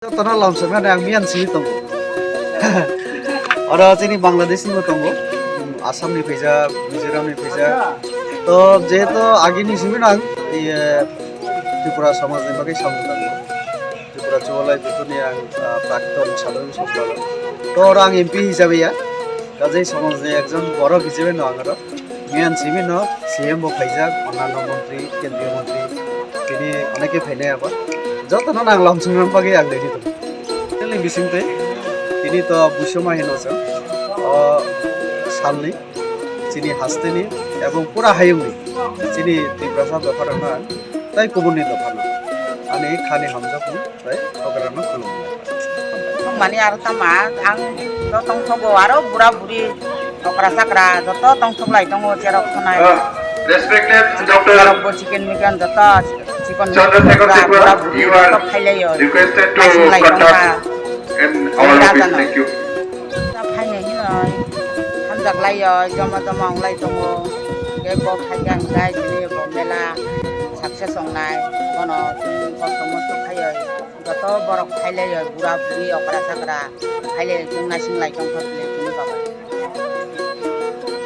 Tanah langsung kan yang mian sih tunggu. Orang sini Bangladesh ni tunggu, Assam ni pizza, Mizoram ni pizza. तो जे तो आगे नहीं सुनी ना ये त्रिपुरा समाज ने बाकी सामने त्रिपुरा चौलाई बेतुनी आं प्राक्तन साधारण सम्पादक तो orang MP हिसाबै या गाजै समाज ने एकजन बर हिसाबै न आंगरो मियान सिबि न CM बो फाइजाक अन्नान मन्त्री केन्द्रीय मन्त्री तिनी अनेके फैने आबा जतन नां लमसुंगन बागै आं लेदि दं तेलि बिसिंते तिनी तो बुसमा हेनोसो सालनि চিনি হাসতেনি এবং পুরা হাইউনি চিনি ত্রিপ্রাসা দফারানা তাই কুবুনি দফানা আনি খানি হামজাকু তাই অগরানা খুলুম মানে আর তামা আং যতং থগো আরো বুড়া বুড়ি অকরা সাকরা যত তং থগলাই দङ যেরক খনাই Respected Dr. চিকেন মিকান যত চিকন Chandrasekhar বুড়া Tripura, বুড়ি you are সব খাইলাই requested to conduct in our office. Thank you. ফাইনে হিনয় হামজাকলাই জমা জমা অংলাই দङ গে ব ফাইগাং গাই দিনে ব মেলা সাকসেস সংনাই বন কষ্ট মষ্ট খাইয় যত বরক খাইলাই বুড়া বুড়ি অকরা সাকরা খাইলে जों नायसिंलाय दं